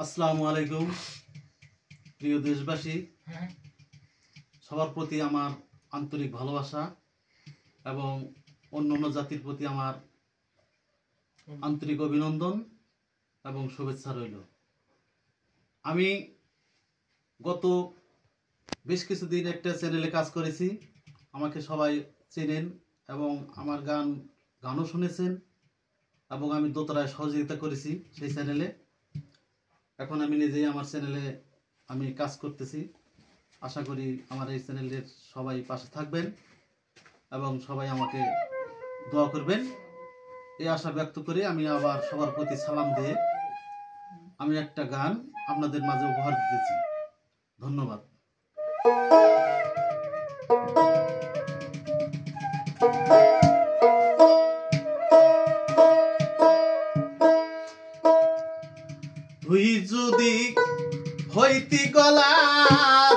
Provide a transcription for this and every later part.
আসসালামু আলাইকুম প্রিয় দেশবাসী, সবার প্রতি আমার আন্তরিক ভালোবাসা এবং অন্যান্য জাতির প্রতি আমার আন্তরিক অভিনন্দন এবং শুভেচ্ছা রইল। আমি গত বেশ কিছুদিন একটা চ্যানেলে কাজ করেছি, আমাকে সবাই চেনেন এবং আমার গানও শুনেছেন এবং আমি দোতরায় সহযোগিতা করেছি সেই চ্যানেলে। এখন আমি নিজেই আমার চ্যানেলে আমি কাজ করতেছি। আশা করি আমার এই চ্যানেলের সবাই পাশে থাকবেন এবং সবাই আমাকে দোয়া করবেন, এই আশা ব্যক্ত করে আমি আবার সবার প্রতি সালাম দিয়ে আমি একটা গান আপনাদের মাঝে উপহার দিতেছি। ধন্যবাদ। তুই যদি হইতি গলার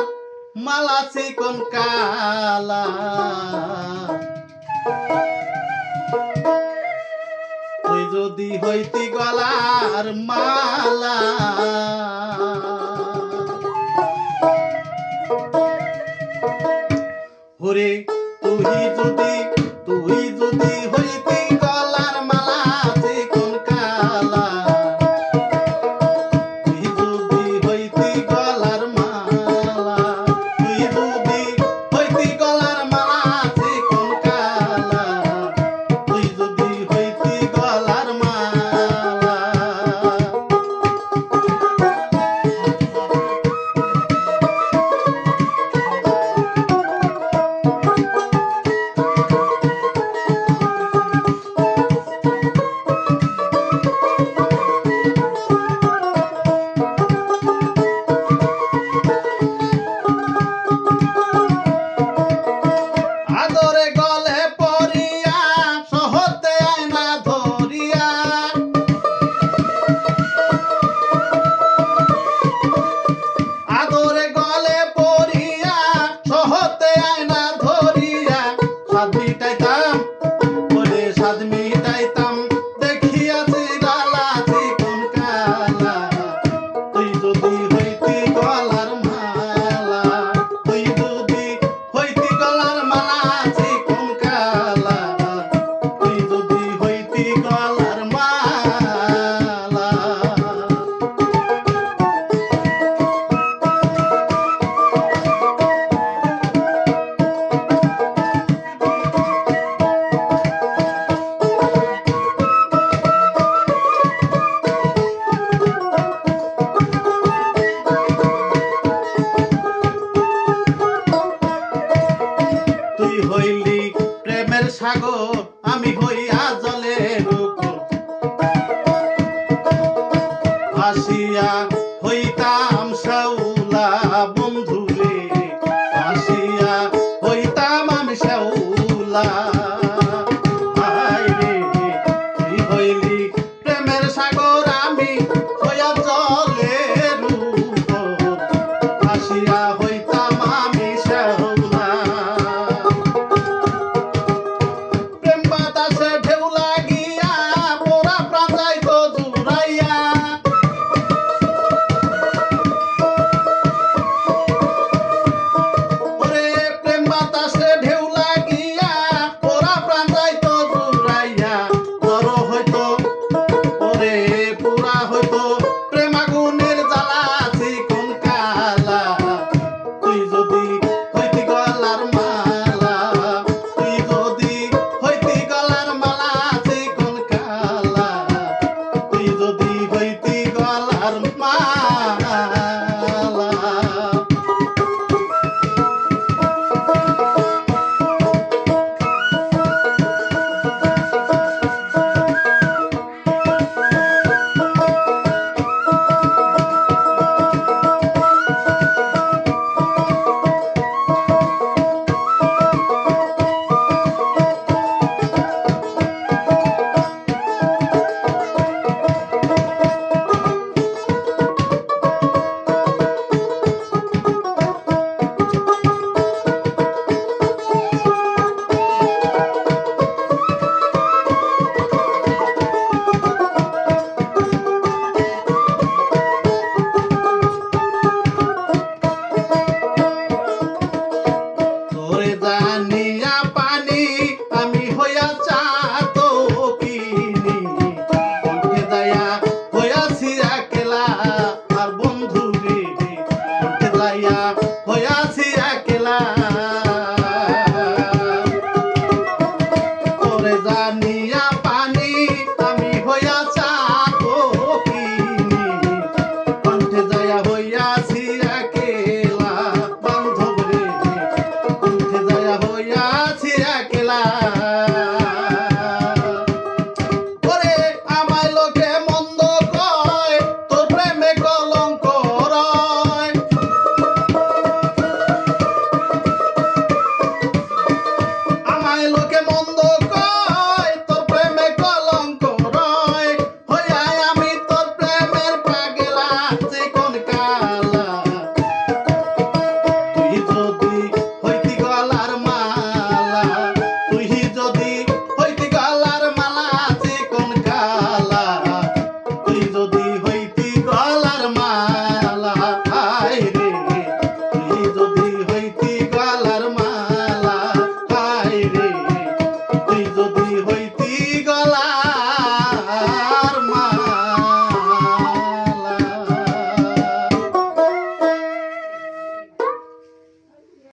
মালা চিকন কালা, তুই যদি হইতি গলার মালা, ওরে তুই যদি হইতি গলার মালা চিকন কালা, তুই যদি হইতি গলার মালা, তুই যদি হইতি গলার মালা চিকন কালা, তুই যদি হইতি গলার মালা, আদরে গলে পড়িয়া সহতে আয়না ধরিয়া, আদরে গলে পড়িয়া সহতে আয়না ধরিয়া, সাদ মিটাইতাম বলে সাদ মিটাইতাম, দেখিয়াছি ডালা চিকন কালা, তুই যদি হইতি গলার মালা, তুই যদি হইতি গলার মালা চিকন কালা, তুই যদি হইতি গলার মালা। তুই হইলি প্রেমের সাগর, আমি হইয়া জলের উপর ভাসিয়া হইতাম